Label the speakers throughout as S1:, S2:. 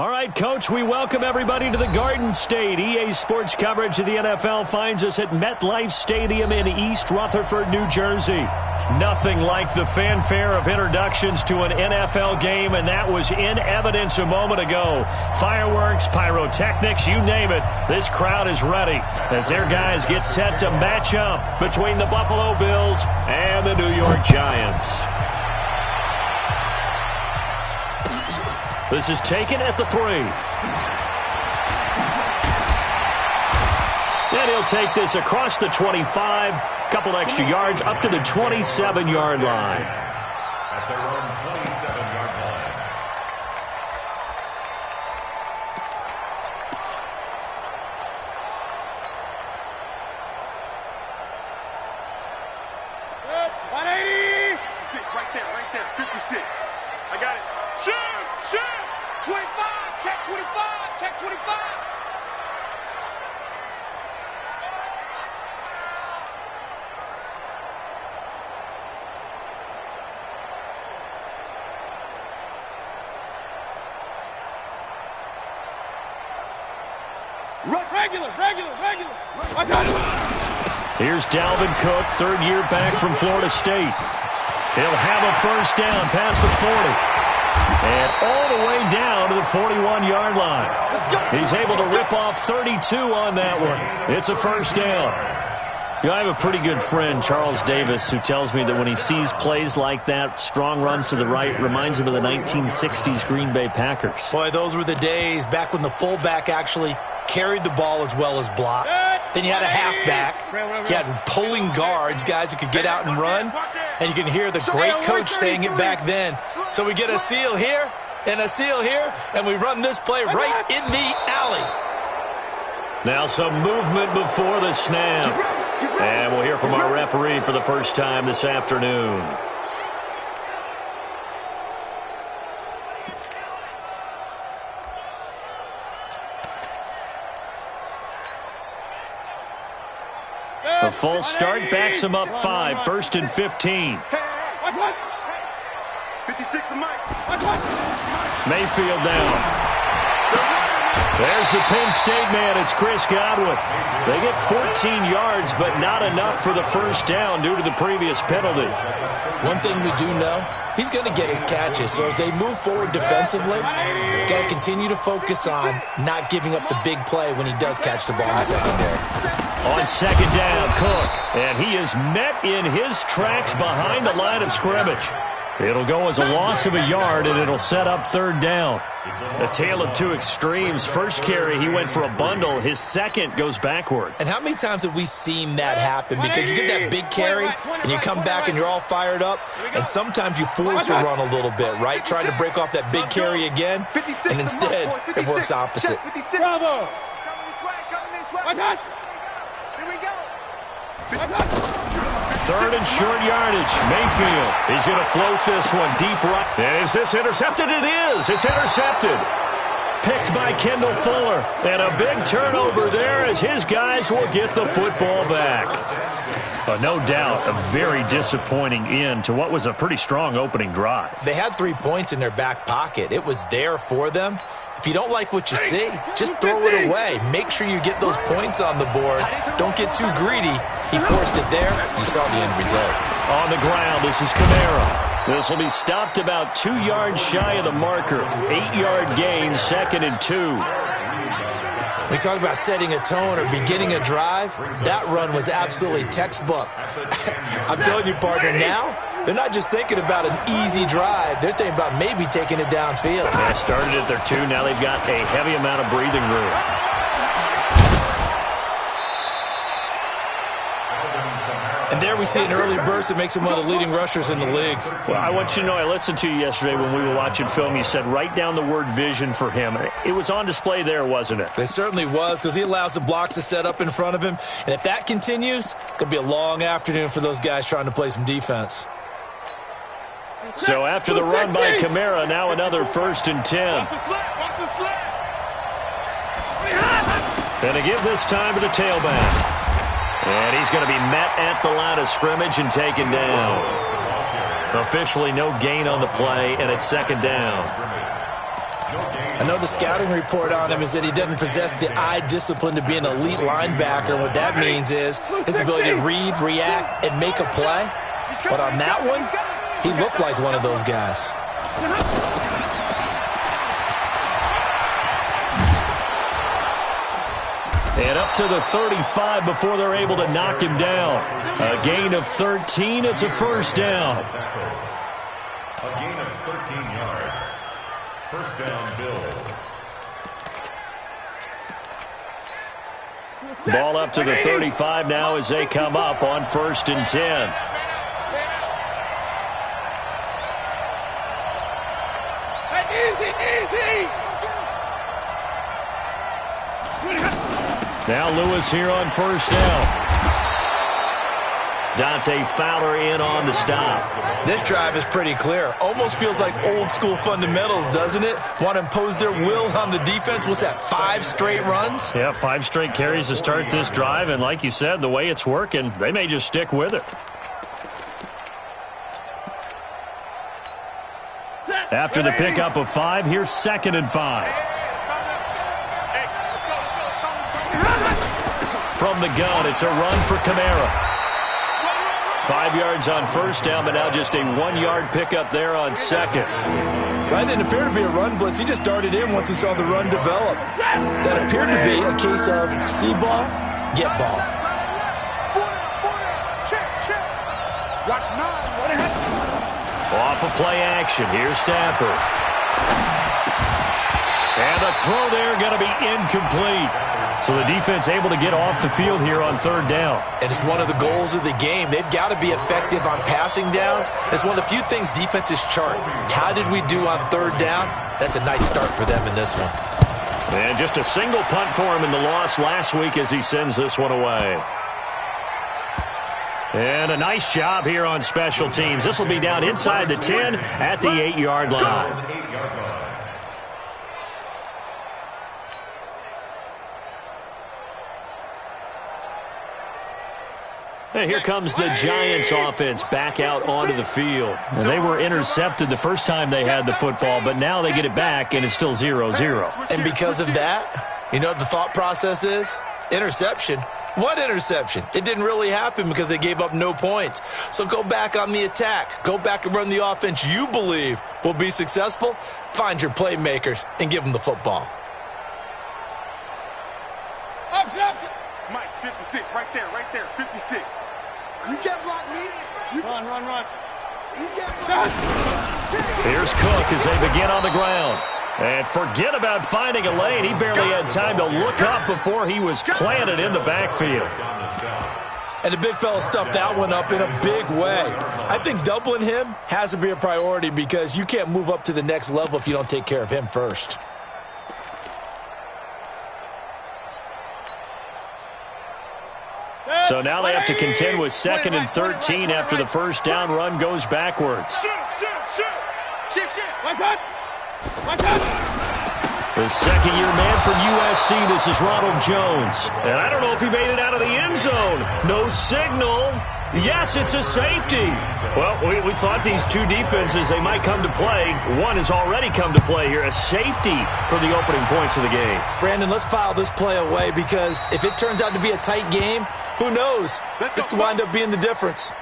S1: All right, Coach, we welcome everybody to the Garden State. EA Sports coverage of the NFL finds us at MetLife Stadium in East Rutherford, New Jersey. Nothing like the fanfare of introductions to an NFL game, and that was in evidence a moment ago. Fireworks, pyrotechnics, you name it. This crowd is ready as their guys get set to match up between the Buffalo Bills and the New York Giants. This is taken at the 3. And he'll take this across the 25. Couple extra yards up to the 27-yard line.
S2: At their own 27-yard line.
S3: Good. 180. 56, right there. 56. I got it. Shoot! 25, check 25, check 25. Regular.
S1: Here's Dalvin Cook, third year back from Florida State. He'll have a first down past the 40. And all the way down to the 41-yard line. He's able to rip off 32 on that one. It's a first down. You know, I have a pretty good friend, Charles Davis, who tells me that when he sees plays like that, strong runs to the right, reminds him of the 1960s Green Bay Packers.
S4: Boy, those were the days back when the fullback actually carried the ball as well as blocked. Then you had a halfback. You had pulling guards, guys who could get out and run. And you can hear the great coach saying it back then. So we get a seal here and a seal here, and we run this play right in the alley.
S1: Now some movement before the snap. And we'll hear from our referee for the first time this afternoon. A false start backs him up 5, first and 15.
S3: 56 to Mike.
S1: Mayfield down. There's the Penn State man. It's Chris Godwin. They get 14 yards, but not enough for the first down due to the previous penalty.
S4: One thing we do know, he's going to get his catches. So as they move forward defensively, got to continue to focus on not giving up the big play when he does catch the ball in the secondary.
S1: On second down, Cook. And he is met in his tracks behind the line of scrimmage. It'll go as a loss of a yard, and it'll set up third down. A tale of two extremes. First carry, he went for a bundle. His second goes backward.
S4: And how many times have we seen that happen? Because you get that big carry, and you come back and you're all fired up, and sometimes you force a run a little bit, right? Trying to break off that big carry again, and instead it works opposite.
S3: Bravo!
S1: Third and short yardage. Mayfield. He's going to float this one deep right. And is this intercepted? It is. It's intercepted. Picked by Kendall Fuller. And a big turnover there as his guys will get the football back. No doubt a very disappointing end to what was a pretty strong opening drive.
S4: They had 3 points in their back pocket. It was there for them. If you don't like what you see, just throw it away. Make sure you get those points on the board. Don't get too greedy. He forced it there. You saw the end result.
S1: On the ground, this is Kamara. This will be stopped about 2 yards shy of the marker. 8-yard gain, 2nd and 2.
S4: We talk about setting a tone or beginning a drive. That run was absolutely textbook. I'm telling you, partner, now they're not just thinking about an easy drive. They're thinking about maybe taking it downfield.
S1: They started at their 2. Now they've got a heavy amount of breathing room.
S4: And there we see an early burst that makes him one of the leading rushers in the league.
S1: Well, I want you to know, I listened to you yesterday when we were watching film. You said write down the word vision for him. It was on display there, wasn't it?
S4: It certainly was, because he allows the blocks to set up in front of him. And if that continues, it's going to be a long afternoon for those guys trying to play some defense.
S1: So after the run by Kamara, now another 1st and 10. And to give this time to the tailback. And he's going to be met at the line of scrimmage and taken down. Officially no gain on the play, and it's 2nd down.
S4: I know the scouting report on him is that he doesn't possess the eye discipline to be an elite linebacker. And what that means is his ability to read, react, and make a play. But on that one, he looked like one of those guys.
S1: And up to the 35 before they're able to knock him down. A gain of 13. It's a first down.
S2: A gain of 13 yards. First down, Bills.
S1: Ball up to the 35 now as they come up on 1st and 10. Now Lewis here on 1st down. Dante Fowler in on the stop.
S4: This drive is pretty clear. Almost feels like old school fundamentals, doesn't it? Want to impose their will on the defense. What's that, 5 straight runs?
S1: Yeah, 5 straight carries to start this drive. And like you said, the way it's working, they may just stick with it. After the pickup of 5, here's 2nd and 5. From the gun, it's a run for Kamara. 5 yards on 1st down, but now just a 1-yard pickup there on 2nd.
S4: That didn't appear to be a run blitz. He just darted in once he saw the run develop. That appeared to be a case of see ball, get ball.
S1: Off of play action. Here's Stafford. And the throw there going to be incomplete. So the defense able to get off the field here on 3rd down.
S4: And it's one of the goals of the game. They've got to be effective on passing downs. It's one of the few things defenses chart. How did we do on 3rd down? That's a nice start for them in this one.
S1: And just a single punt for him in the loss last week as he sends this one away. And a nice job here on special teams. This will be down inside the 10 at the 8-yard line. And here comes the Giants offense back out onto the field. And they were intercepted the first time they had the football, but now they get it back, and it's still 0-0.
S4: And because of that, you know what the thought process is? Interception. What interception? It didn't really happen because they gave up no points. So go back on the attack. Go back and run the offense you believe will be successful. Find your playmakers and give them the football.
S3: Mike, 56, right there, 56. You can't block me. Run. You can't block me.
S1: Here's Cook as they begin on the ground. And forget about finding a lane. He barely had time to look up before he was planted in the backfield.
S4: And the big fella stuffed that one up in a big way. I think doubling him has to be a priority because you can't move up to the next level if you don't take care of him first.
S1: So now they have to contend with 2nd and 13 after the first down run goes backwards. The second-year man from USC, this is Ronald Jones. And I don't know if he made it out of the end zone. No signal. Yes, it's a safety. Well, we thought these two defenses, they might come to play. One has already come to play here. A safety for the opening points of the game.
S4: Brandon, let's file this play away because if it turns out to be a tight game, who knows? This could wind up being the difference.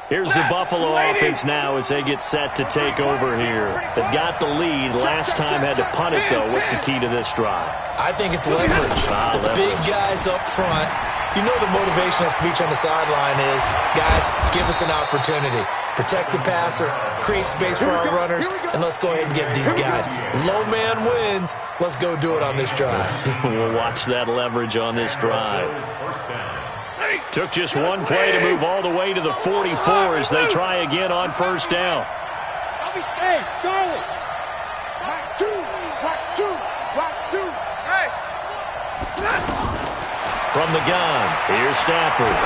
S1: Here's the Buffalo offense now as they get set to take over here. They've got the lead. Last time had to punt it, though. What's the key to this drive?
S4: I think it's leverage. The big guys up front. You know the motivational speech on the sideline is, guys, give us an opportunity. Protect the passer, create space for our runners, and let's go ahead and give these guys. Low man wins. Let's go do it on this drive.
S1: We'll watch that leverage on this drive. Took just one play to move all the way to the 44 as they try again on first down.
S3: I'll be staying. Charlie. Mike, watch two. Hey.
S1: From the gun, here's Stafford.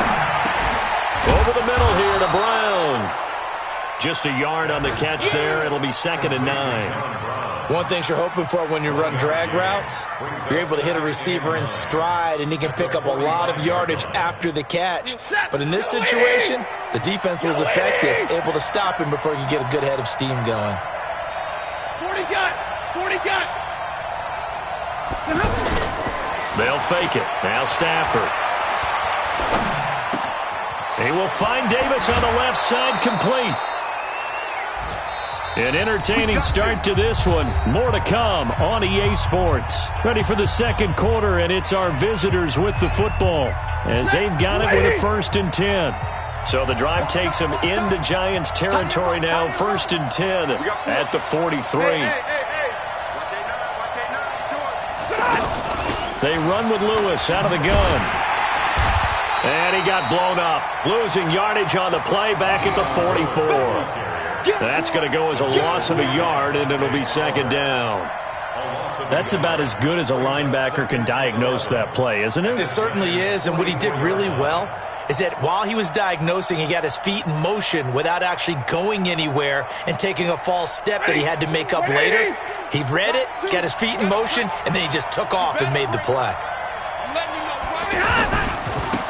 S1: Over the middle here to Brown. Just a yard on the catch there. It'll be 2nd and 9.
S4: One thing you're hoping for when you run drag routes, you're able to hit a receiver in stride, and he can pick up a lot of yardage after the catch. But in this situation, the defense was effective, able to stop him before he could get a good head of steam going.
S3: 40 gun! 40 gun!
S1: They'll fake it. Now Stafford. He will find Davis on the left side, complete. An entertaining start to this one. More to come on EA Sports. Ready for the second quarter, and it's our visitors with the football as they've got it with a 1st and 10. So the drive takes them into Giants territory now, 1st and 10 at the 43. They run with Lewis out of the gun. And he got blown up, losing yardage on the play back at the 44. That's going to go as a loss of a yard, and it'll be 2nd down. That's about as good as a linebacker can diagnose that play, isn't it?
S4: It certainly is, and what he did really well is that while he was diagnosing, he got his feet in motion without actually going anywhere and taking a false step that he had to make up later. He read it, got his feet in motion, and then he just took off and made the play.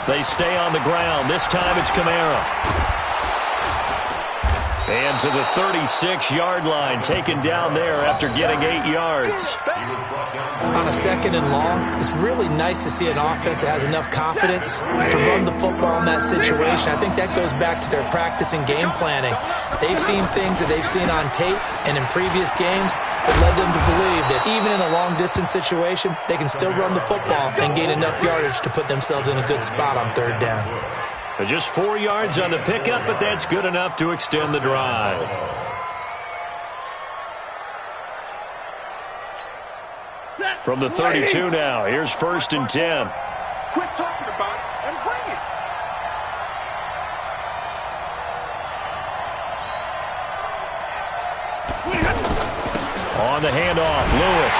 S1: They stay on the ground. This time it's Kamara. And to the 36-yard line, taken down there after getting 8 yards.
S4: On a 2nd and long, it's really nice to see an offense that has enough confidence to run the football in that situation. I think that goes back to their practice and game planning. They've seen things that they've seen on tape and in previous games that led them to believe that even in a long-distance situation, they can still run the football and gain enough yardage to put themselves in a good spot on 3rd down.
S1: Just 4 yards on the pickup, but that's good enough to extend the drive. From the 32 now, here's 1st and 10.
S3: Quit talking about it and bring it.
S1: On the handoff, Lewis.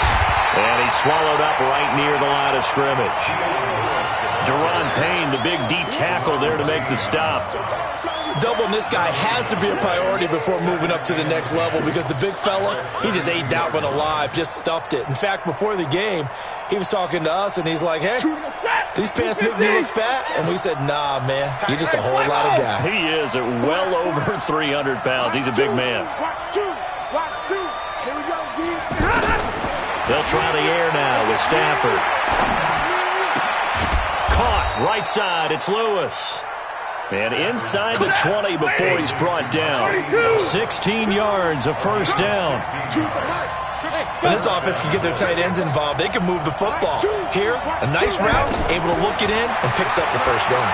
S1: And he's swallowed up right near the line of scrimmage. Deron Payne, the big D tackle there to make the stop.
S4: Doubling this guy has to be a priority before moving up to the next level because the big fella, he just ate that one alive, just stuffed it. In fact, before the game, he was talking to us, and he's like, hey, these pants make me look fat? And we said, nah, man, you're just a whole lot of guy.
S1: He is at well over 300 pounds. He's a big man.
S3: Watch two. Watch two. Here we go, D.
S1: They'll try the air now with Stafford. Caught right side. It's Lewis. And inside the 20 before he's brought down. 16 yards, a 1st down.
S4: When this offense can get their tight ends involved, they can move the football. Here, a nice route, able to look it in, and picks up the 1st down.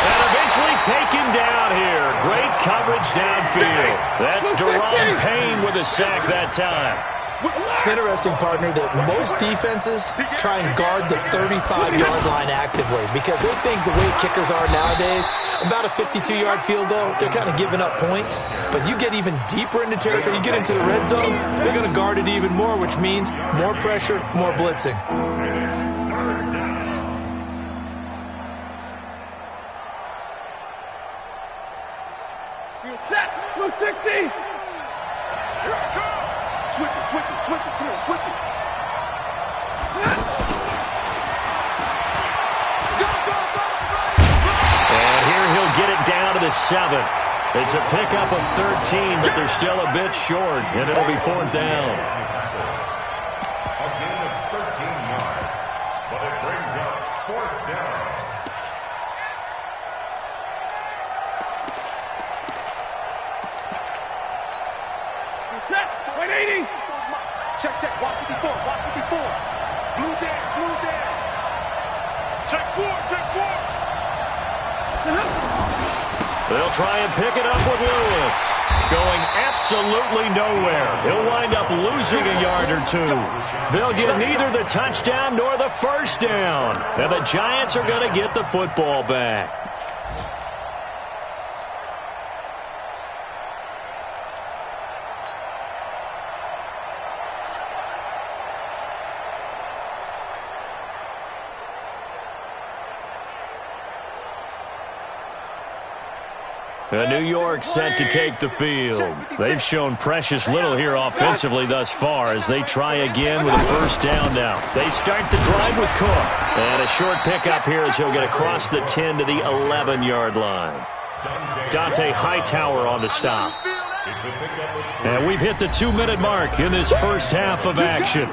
S1: And eventually taken down here. Great coverage downfield. That's Deron Payne with a sack that time.
S4: It's interesting, partner, that most defenses try and guard the 35-yard line actively because they think the way kickers are nowadays, about a 52-yard field goal, they're kind of giving up points. But you get even deeper into territory, you get into the red zone, they're going to guard it even more, which means more pressure, more blitzing.
S3: Blue 60. Switch it, switch it, switch it. Come on, switch it.
S1: And here he'll get it down to the 7. It's a pickup of 13, but they're still a bit short, and it'll be 4th down.
S2: A gain of 13 yards, but it brings up 4th down.
S3: Check, 180. Check, check, watch 54, watch 54. Blue down, blue down. Check 4, check 4.
S1: They'll try and pick it up with Lewis. Going absolutely nowhere. He'll wind up losing a yard or 2. They'll get neither the touchdown nor the 1st down. And the Giants are going to get the football back. New York set to take the field. They've shown precious little here offensively thus far as they try again with a first down now. They start the drive with Cook. And a short pickup here as he'll get across the 10 to the 11-yard line. Dante Hightower on the stop. And we've hit the 2-minute mark in this first half of action.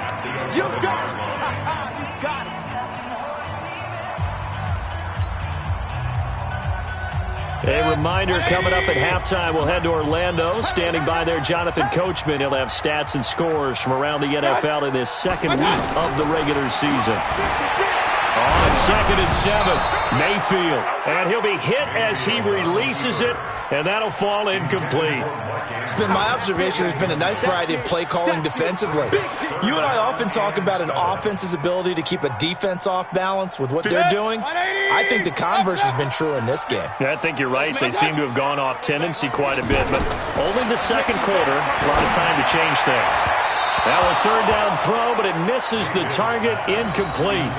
S1: A reminder coming up at halftime, we'll head to Orlando. Standing by there, Jonathan Coachman. He'll have stats and scores from around the NFL in this second week of the regular season. On 2nd and 7, Mayfield. And he'll be hit as he releases it, and that'll fall incomplete.
S4: It's been my observation there's been a nice variety of play calling defensively. You and I often talk about an offense's ability to keep a defense off balance with what they're doing. I think the converse has been true in this game.
S1: Yeah, I think you're right. They seem to have gone off tendency quite a bit, but only the second quarter, a lot of time to change things. Now a third down throw, but it misses the target, incomplete.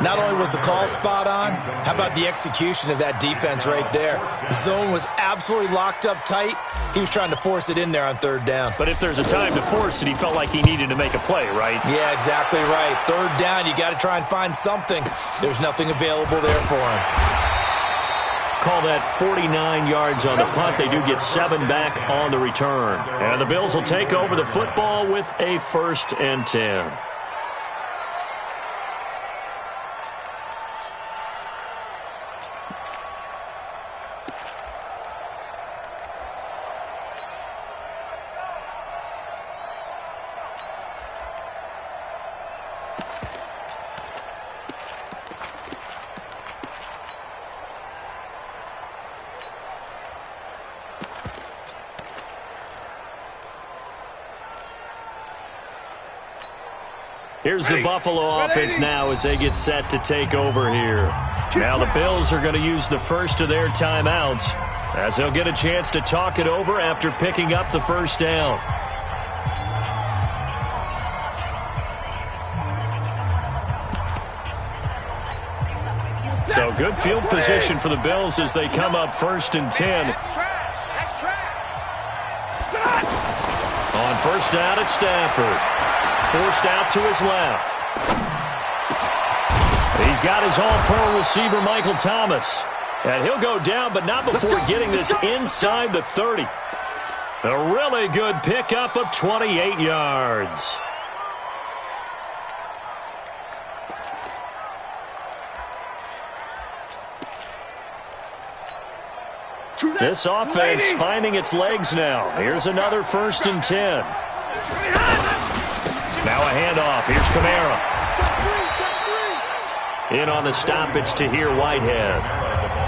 S4: Not only was the call spot on, how about the execution of that defense right there? The zone was absolutely locked up tight. He was trying to force it in there on third down.
S1: But if there's a time to force it, he felt like he needed to make a play, right?
S4: Yeah, exactly right. Third down, you got to try and find something. There's nothing available there for him.
S1: Call that 49 yards on the punt. They do get 7 back on the return. And the Bills will take over the football with a 1st and 10. Here's the Buffalo offense now as they get set to take over here. Now the Bills are going to use the first of their timeouts as they'll get a chance to talk it over after picking up the first down. So good field position for the Bills as they come up 1st and 10. On first down at Stafford. Forced out to his left. He's got his all-pro receiver, Michael Thomas. And he'll go down, but not before getting this inside the 30. A really good pickup of 28 yards. This offense finding its legs now. Here's another 1st and 10. Now a handoff. Here's Kamara. In on the stop, it's Tahir Whitehead.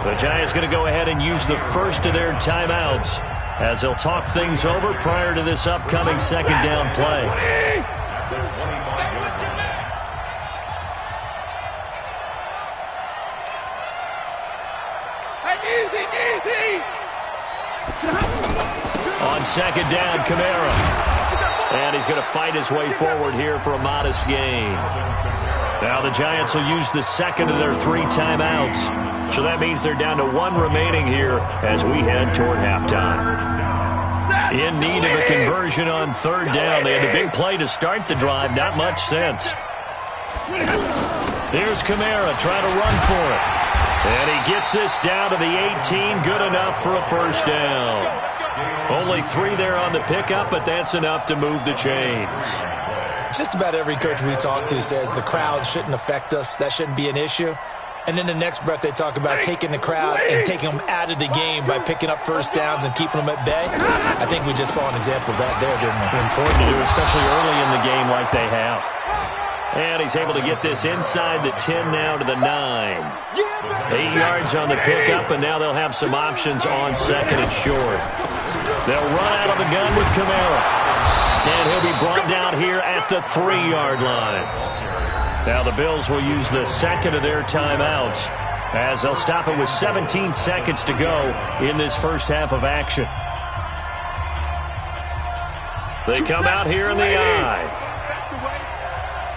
S1: The Giants going to go ahead and use the first of their timeouts as they'll talk things over prior to this upcoming 2nd down play. On 2nd down, Kamara. And he's going to fight his way forward here for a modest gain. Now the Giants will use the 2nd of their 3 timeouts. So that means they're down to 1 remaining here as we head toward halftime. In need of a conversion on 3rd down. They had the big play to start the drive. Not much sense. There's Kamara trying to run for it. And he gets this down to the 18. Good enough for a first down. Only 3 there on the pickup, but that's enough to move the chains.
S4: Just about every coach we talk to says the crowd shouldn't affect us. That shouldn't be an issue. And in the next breath, they talk about taking the crowd and taking them out of the game by picking up first downs and keeping them at bay. I think we just saw an example of that there, didn't we?
S1: Important to do, especially early in the game like they have. And he's able to get this inside the 10 now to the 9. 8 yards on the pickup, and now they'll have some options on 2nd and short. They'll run out of the gun with Kamara. And he'll be brought down here at the 3-yard line. Now the Bills will use the 2nd of their timeouts as they'll stop it with 17 seconds to go in this first half of action. They come out here in the eye.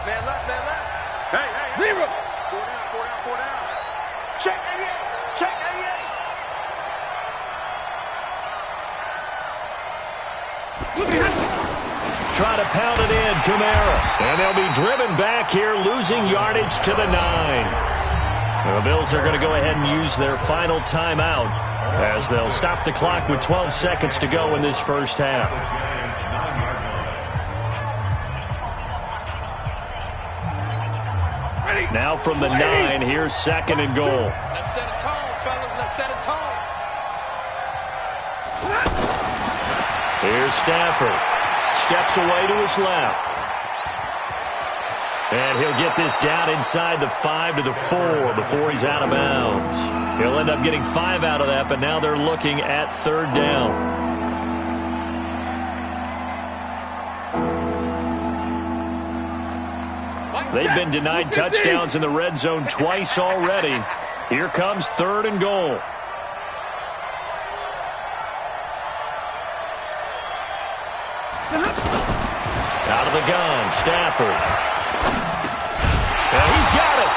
S3: Man left, man left. Hey, Zero. 4 down. Check 88.
S1: Try to pound it in, Kamara. And they'll be driven back here, losing yardage to the 9. The Bills are going to go ahead and use their final timeout as they'll stop the clock with 12 seconds to go in this first half. Now from the 9, here's 2nd and goal.
S3: Let's set a tone, fellas. Let's set a tone.
S1: Here's Stafford. Steps away to his left. And he'll get this down inside the 5 to the 4 before he's out of bounds. He'll end up getting 5 out of that, but now they're looking at 3rd down. They've been denied touchdowns in the red zone twice already. Here comes 3rd and goal. Out of the gun, Stafford. And he's got it.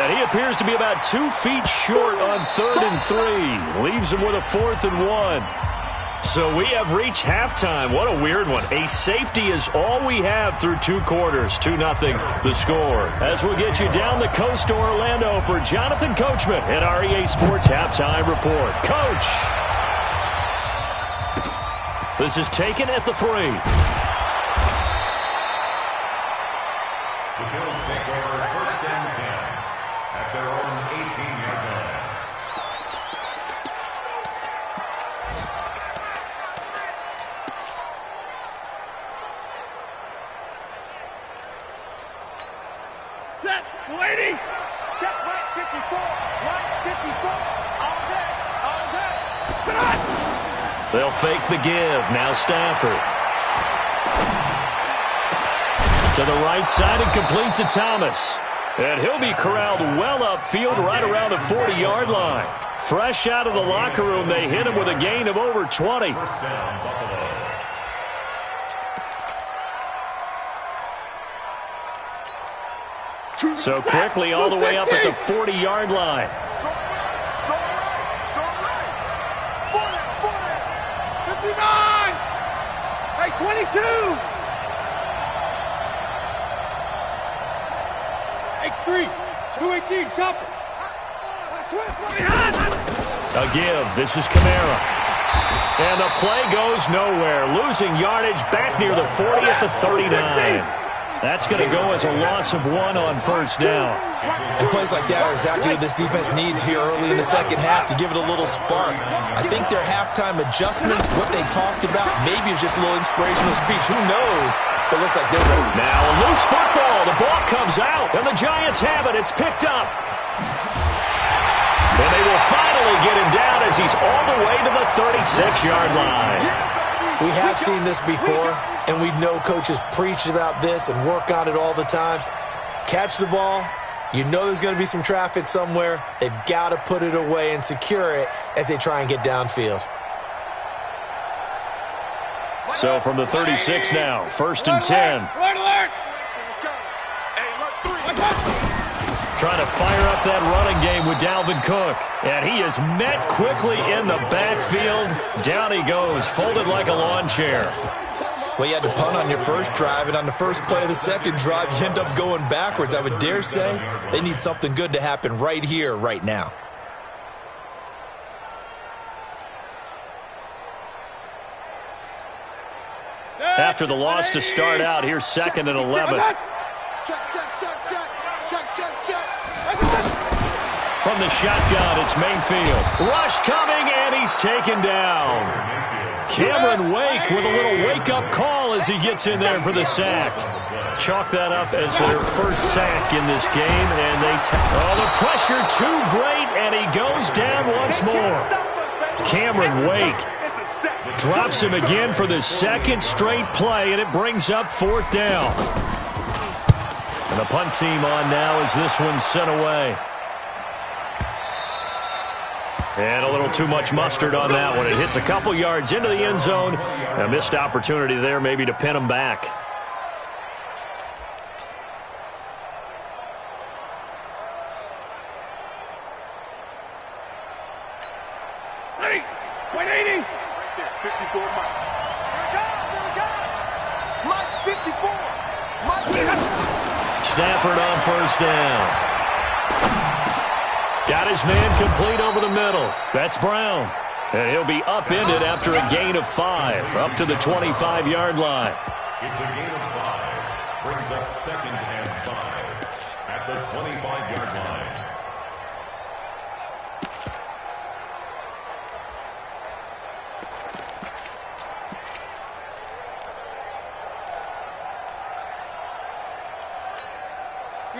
S1: And he appears to be about 2 feet short on 3rd and 3. Leaves him with a 4th and 1. So we have reached halftime. What a weird one. A safety is all we have through 2 quarters. 2-0 the score. As we'll get you down the coast to Orlando for Jonathan Coachman at our EA Sports Halftime Report. Coach! This is taken at the 3.
S2: The Bills take over 1st and 10 at their own 18-yard line.
S3: Check, 280. Check, right 54. Right 54. All day. All day.
S1: They'll fake the give. Now Stafford. To the right side and complete to Thomas. And he'll be corralled well upfield right around the 40-yard line. Fresh out of the locker room, they hit him with a gain of over 20.
S2: 1st down, Buffalo.
S1: So quickly all the way up at the 40-yard line.
S3: So right. 40. 59. Hey, 22. X3. 218. Chopper.
S1: A give. This is Kamara. And the play goes nowhere. Losing yardage back near the 40 at the 39. That's going to go as a loss of 1 on 1st down.
S4: And plays like that are exactly what this defense needs here early in the 2nd half to give it a little spark. I think their halftime adjustments, what they talked about, maybe it was just a little inspirational speech. Who knows? But it looks like they're ready.
S1: Now a loose football. The ball comes out, and the Giants have it. It's picked up. And they will finally get him down as he's all the way to the 36-yard line.
S4: We have seen this before, and we know coaches preach about this and work on it all the time. Catch the ball. You know there's going to be some traffic somewhere. They've got to put it away and secure it as they try and get downfield.
S1: So from the 36 now, 1st and 10.
S3: Alert, alert. Let's go. Hey, look, 3.
S1: Trying to fire up that running game with Dalvin Cook. And he is met quickly in the backfield. Down he goes, folded like a lawn chair.
S4: Well, you had to punt on your first drive, and on the first play of the second drive, you end up going backwards. I would dare say they need something good to happen right here, right now.
S1: After the loss to start out, here's 2nd and 11. From the shotgun, it's Mayfield. Rush coming, and he's taken down. Cameron Wake with a little wake-up call as he gets in there for the sack. Chalk that up as their first sack in this game, and the pressure too great, and he goes down once more. Cameron Wake drops him again for the 2nd straight play, and it brings up 4th down. And the punt team on now as this one's sent away. And a little too much mustard on that one. It hits a couple yards into the end zone. A missed opportunity there maybe to pin him back.
S3: Ready? 180. Right there, 54 miles.
S1: Stafford on first down. Got his man complete over the middle. That's Brown. And he'll be upended after a gain of 5, up to the 25-yard line.
S2: It's a gain of 5. Brings up 2nd and 5 at the 25-yard line.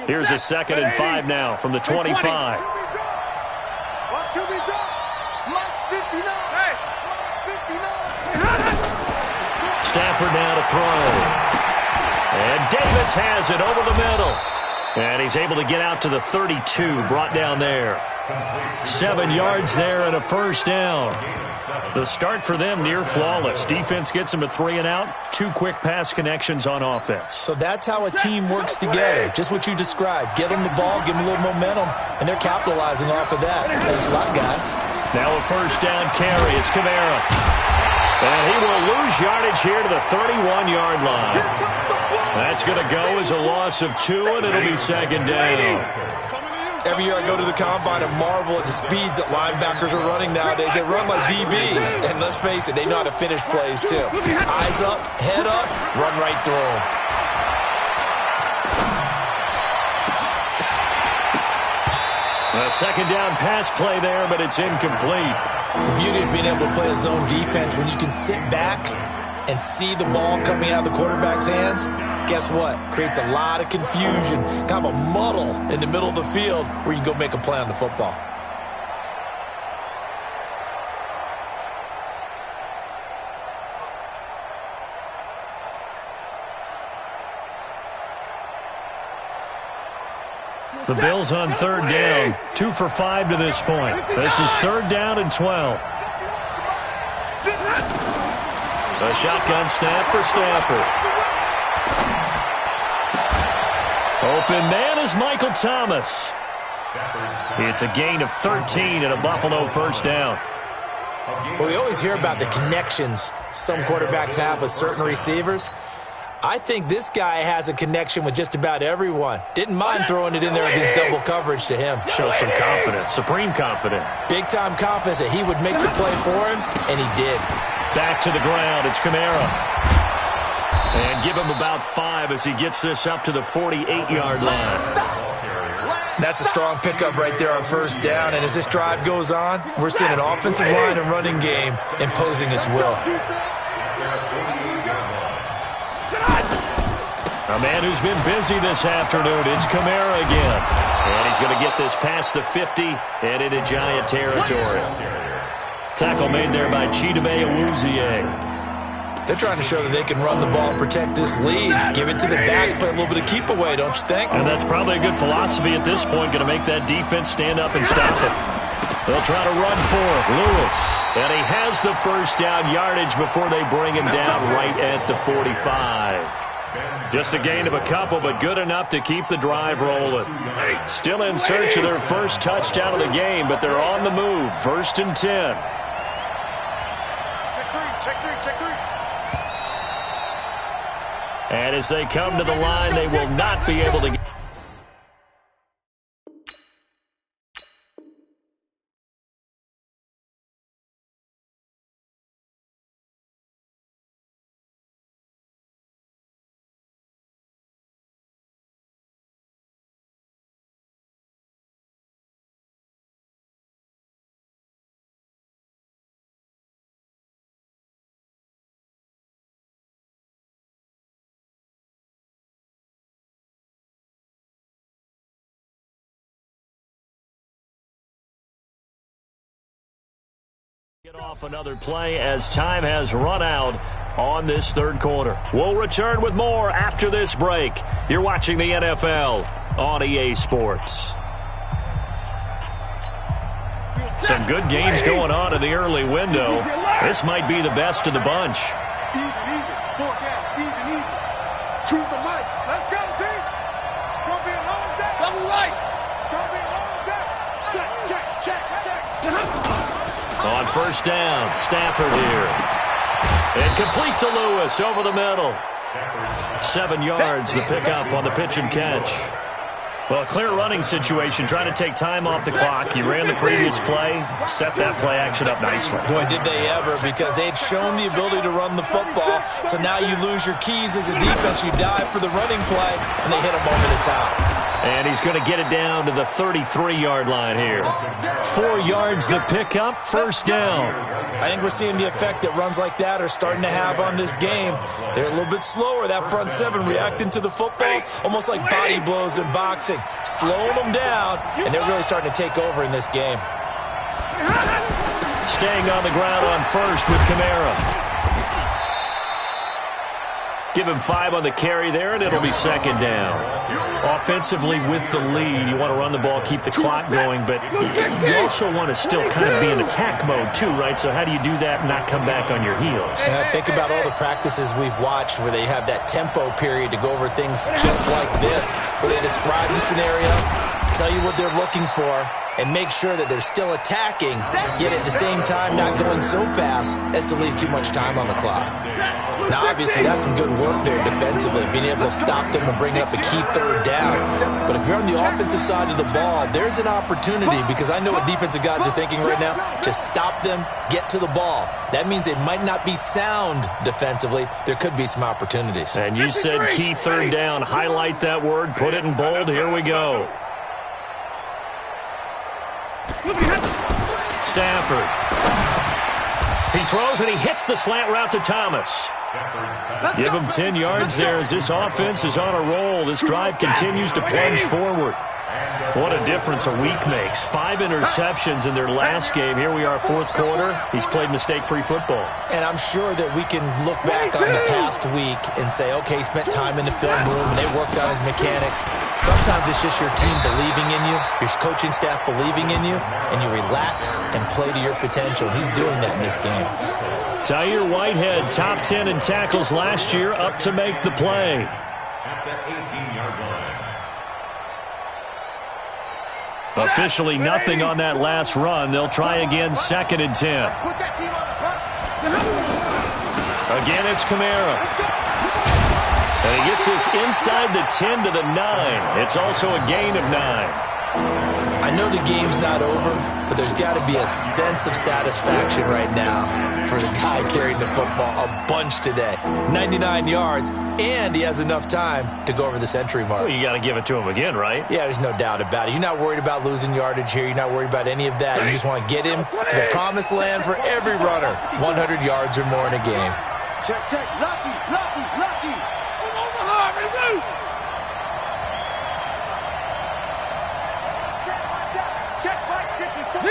S1: Here's a 2nd and 5 now from the 25. Stafford now to throw. And Davis has it over the middle. And he's able to get out to the 32, brought down there. 7 yards there and a first down. The start for them near flawless. Defense gets them a 3 and out. 2 quick pass connections on offense.
S4: So that's how a team works together. Just what you described. Get them the ball, give them a little momentum, and they're capitalizing off of that. Thanks a lot, guys.
S1: Now a first down carry. It's Kamara. And he will lose yardage here to the 31-yard line. That's going to go as a loss of 2, and it'll be 2nd down.
S4: Every year I go to the combine and marvel at the speeds that linebackers are running nowadays. They run like DBs. And let's face it, they know how to finish plays too. Eyes up, head up, run right through them.
S1: A 2nd down pass play there, but it's incomplete.
S4: The beauty of being able to play a zone defense, when you can sit back and see the ball coming out of the quarterback's hands, guess what? Creates a lot of confusion, kind of a muddle in the middle of the field where you can go make a play on the football.
S1: The Bills on 3rd down, 2 for 5 to this point. This is 3rd down and 12. A shotgun snap for Stafford. Open man is Michael Thomas. It's a gain of 13 and a Buffalo first down.
S4: Well, we always hear about the connections some quarterbacks have with certain receivers. I think this guy has a connection with just about everyone. Didn't mind throwing it in there against double coverage to him.
S1: Shows some confidence, supreme confidence.
S4: Big-time confidence that he would make the play for him, and he did.
S1: Back to the ground, it's Kamara. And give him about 5 as he gets this up to the 48-yard line.
S4: That's a strong pickup right there on first down, and as this drive goes on, we're seeing an offensive line and running game imposing its will.
S1: A man who's been busy this afternoon, it's Kamara again. And he's going to get this past the 50 and into Giant territory. Tackle made there by Chidobe Awuzie.
S4: They're trying to show that they can run the ball and protect this lead. Give it to the backs, play a little bit of keep away, don't you think?
S1: And that's probably a good philosophy at this point, going to make that defense stand up and stop it. They'll try to run for it. Lewis. And he has the first down yardage before they bring him down right at the 45. Just a gain of a couple, but good enough to keep the drive rolling. Still in search of their first touchdown of the game, but they're on the move. 1st and 10.
S3: Check three.
S1: And as they come to the line, they will not be able to get. Get off another play as time has run out on this 3rd quarter. We'll return with more after this break. You're watching the NFL on EA Sports. Some good games going on in the early window. This might be the best of the bunch.
S3: Even. 4 down. Even. Choose the mic. Let's go, team. It's going to be a long day. Double right. It's going to be a long day. Check.
S1: On first down, Stafford here. And complete to Lewis over the middle. 7 yards, the pickup on the pitch and catch. Well, a clear running situation, trying to take time off the clock. He ran the previous play, set that play action up nicely.
S4: Boy, did they ever, because they had shown the ability to run the football. So now you lose your keys as a defense. You dive for the running play, and they hit him over the top.
S1: And he's going to get it down to the 33-yard line here. 4 yards the pickup, first down.
S4: I think we're seeing the effect that runs like that are starting to have on this game. They're a little bit slower, that front seven, reacting to the football, almost like body blows in boxing, slowing them down, and they're really starting to take over in this game.
S1: Staying on the ground on first with Kamara. Give him 5 on the carry there, and it'll be second down. Offensively with the lead, you want to run the ball, keep the clock going, but you also want to still kind of be in attack mode too, right? So how do you do that and not come back on your heels?
S4: Think about all the practices we've watched where they have that tempo period to go over things just like this, where they describe the scenario, tell you what they're looking for, and make sure that they're still attacking, yet at the same time not going so fast as to leave too much time on the clock. Now, obviously, that's some good work there defensively, being able to stop them and bring up a key third down. But if you're on the offensive side of the ball, there's an opportunity, because I know what defensive guys are thinking right now. Just stop them, get to the ball. That means they might not be sound defensively. There could be some opportunities.
S1: And you said key third down. Highlight that word, put it in bold. Here we go. Stafford. He throws and he hits the slant route to Thomas. Give him 10 yards there as this offense is on a roll. This drive continues to plunge forward. What a difference a week makes. 5 interceptions in their last game. Here we are, fourth quarter. He's played mistake-free football.
S4: And I'm sure that we can look back on the past week and say, okay, he spent time in the film room and they worked on his mechanics. Sometimes it's just your team believing in you, your coaching staff believing in you, and you relax and play to your potential. He's doing that in this game.
S1: Tahir Whitehead, top 10 in tackles last year, up to make the play.
S2: At the 18-yard line.
S1: Officially nothing on that last run. They'll try again, 2nd and 10. Again, it's Kamara. And he gets this inside the 10 to the 9. It's also a gain of 9.
S4: I know the game's not over, but there's got to be a sense of satisfaction right now for the guy carrying the football a bunch today. 99 yards, and he has enough time to go over the century mark.
S1: Well, you got to give it to him again, right?
S4: Yeah, there's no doubt about it. You're not worried about losing yardage here. You're not worried about any of that. You just want to get him to the promised land for every runner. 100 yards or more in a game.
S3: Check, check. Lucky, lucky, lucky. Check, right, 54. 54.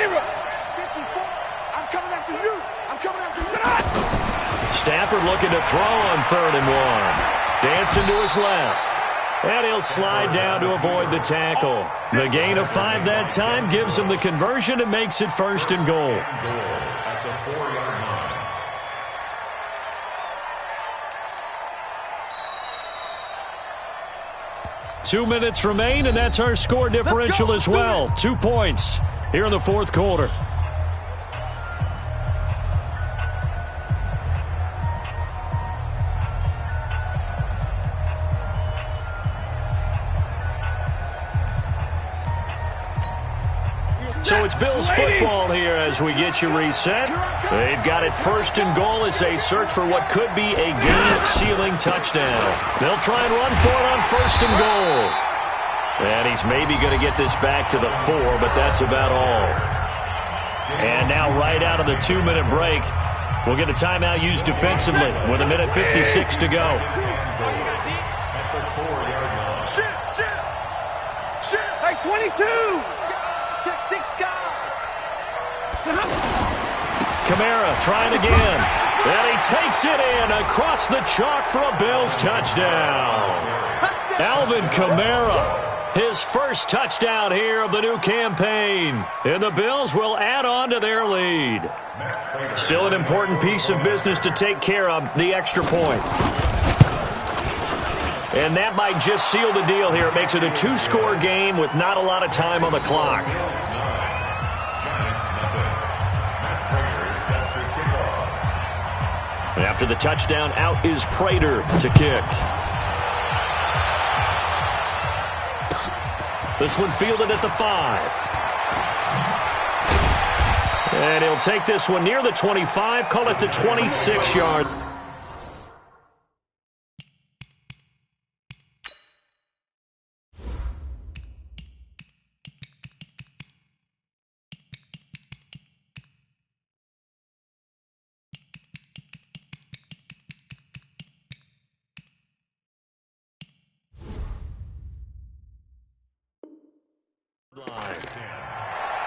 S3: I'm coming after you. I'm coming after you.
S1: Stafford looking to throw on 3rd and 1. Dancing to his left. And he'll slide down to avoid the tackle. The gain of 5 that time gives him the conversion and makes it 1st and goal.
S2: At the 4-yard line.
S1: Two minutes remain, and that's our score differential as well. 2 points here in the fourth quarter. So it's Bills football here as we get you reset. They've got it 1st and goal as they search for what could be a game-sealing touchdown. They'll try and run for it on 1st and goal. And he's maybe going to get this back to the 4, but that's about all. And now right out of the 2-minute break, we'll get a timeout used defensively with 1:56 to go.
S2: At the 4-yard line.
S3: Shit. Hey, 22. Check 6 guys.
S1: Kamara trying again. And he takes it in across the chalk for a Bills touchdown. Alvin Kamara, his first touchdown here of the new campaign. And the Bills will add on to their lead. Still an important piece of business to take care of, the extra point. And that might just seal the deal here. It makes it a 2-score game with not a lot of time on the clock. After the touchdown, out is Prater to kick. This one fielded at the 5. And he'll take this one near the 25, call it the 26-yard.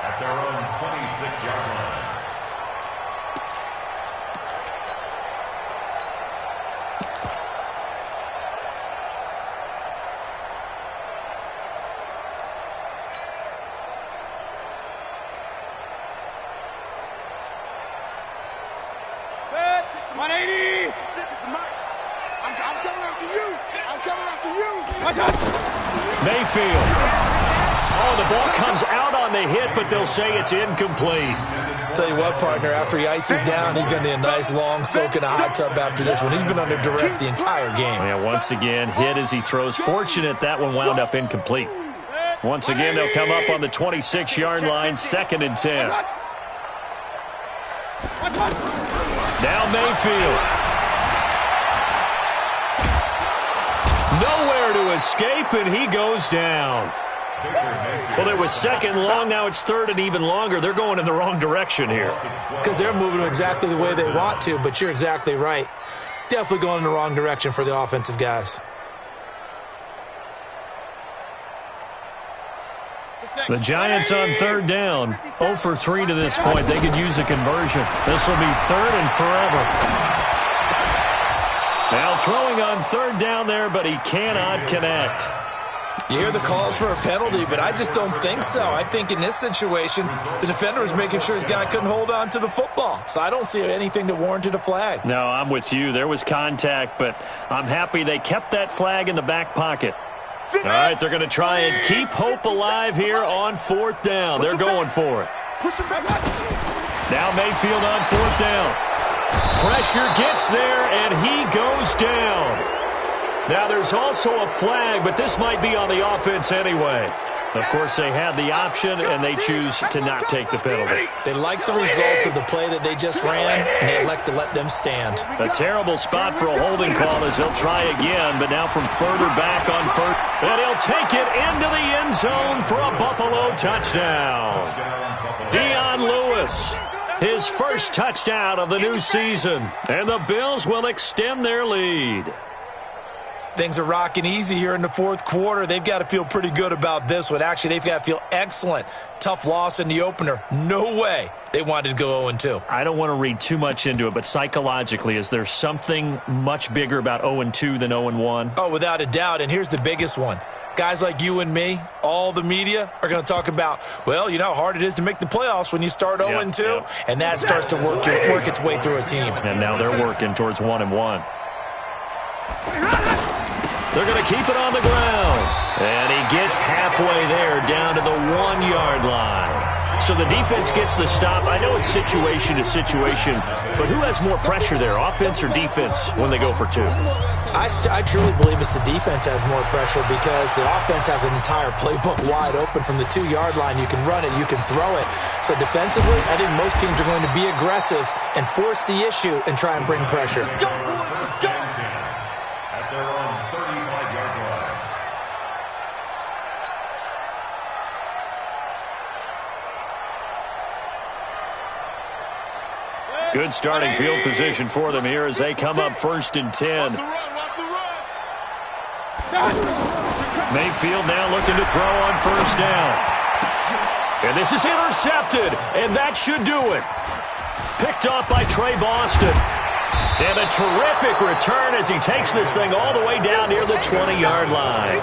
S2: At their own 26-yard line.
S3: Good. 180. I'm coming after you. I'm coming after you.
S1: Mayfield. Oh, the ball comes out on the hit, but they'll say it's incomplete.
S4: Tell you what, partner, after he ices down, he's going to need a nice long soak in a hot tub after this one. He's been under duress the entire game.
S1: Yeah, once again, hit as he throws. Fortunate that one wound up incomplete. Once again, they'll come up on the 26-yard line, 2nd and 10. Now Mayfield. Nowhere to escape, and he goes down. Well, it was 2nd long. Now it's 3rd and even longer. They're going in the wrong direction here.
S4: Because they're moving exactly the way they want to, but you're exactly right. Definitely going in the wrong direction for the offensive guys.
S1: The Giants on 3rd down. 0 for 3 to this point. They could use a conversion. This will be 3rd and forever. Now throwing on 3rd down there, but he cannot connect.
S4: You hear the calls for a penalty, but I just don't think so. I think in this situation, the defender was making sure his guy couldn't hold on to the football. So I don't see anything that warranted a flag.
S1: No, I'm with you. There was contact, but I'm happy they kept that flag in the back pocket. All right, they're going to try and keep hope alive here on 4th down. They're going for it. Now Mayfield on 4th down. Pressure gets there, and he goes down. Now, there's also a flag, but this might be on the offense anyway. Of course, they had the option, and they choose to not take the penalty.
S4: They like the results of the play that they just ran, and they elect to let them stand.
S1: A terrible spot for a holding call as he'll try again, but now from further back on 1st. And he'll take it into the end zone for a Buffalo touchdown. Dion Lewis, his first touchdown of the new season. And the Bills will extend their lead.
S4: Things are rocking easy here in the 4th quarter. They've got to feel pretty good about this one. Actually, they've got to feel excellent. Tough loss in the opener. No way they wanted to go 0-2.
S1: I don't want to read too much into it, but psychologically, is there something much bigger about 0-2 than 0-1?
S4: Oh, without a doubt, and here's the biggest one. Guys like you and me, all the media, are going to talk about, well, you know how hard it is to make the playoffs when you start 0-2, and that starts to work its way through a team.
S1: And now they're working towards 1-1. They're going to keep it on the ground. And he gets halfway there down to the 1-yard line. So the defense gets the stop. I know it's situation to situation, but who has more pressure there, offense or defense, when they go for 2?
S4: I truly believe it's the defense has more pressure because the offense has an entire playbook wide open from the 2-yard line. You can run it, you can throw it. So defensively, I think most teams are going to be aggressive and force the issue and try and bring pressure.
S2: At their own 35-yard line.
S1: Good starting field position for them here as they come up 1st and 10. Mayfield now looking to throw on 1st down. And this is intercepted, and that should do it. Picked off by Trey Boston. And a terrific return as he takes this thing all the way down near the 20-yard line.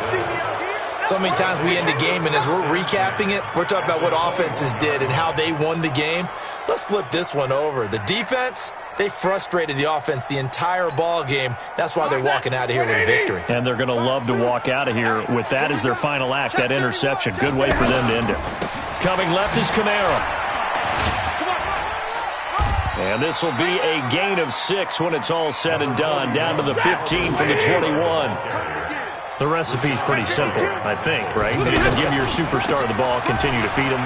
S4: So many times we end a game, and as we're recapping it, we're talking about what offenses did and how they won the game. Let's flip this one over. The defense, they frustrated the offense the entire ball game. That's why they're walking out of here with a victory.
S1: And they're going to love to walk out of here with that as their final act, that interception. Good way for them to end it. Coming left is Kamara. And this will be a gain of 6 when it's all said and done. Down to the 15 from the 21. The recipe's pretty simple, I think, right? Give your superstar the ball, continue to feed him.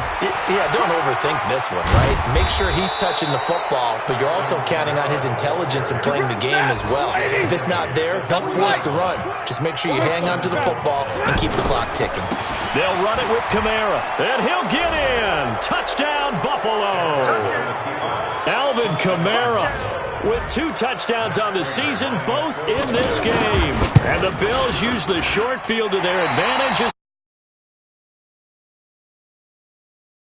S4: Yeah, don't overthink this one, right? Make sure he's touching the football, but you're also counting on his intelligence in playing the game as well. If it's not there, don't force the run. Just make sure you hang on to the football and keep the clock ticking.
S1: They'll run it with Kamara, and he'll get in. Touchdown, Buffalo. Alvin Kamara with 2 touchdowns on the season, both in this game. And the Bills use the short field to their advantage.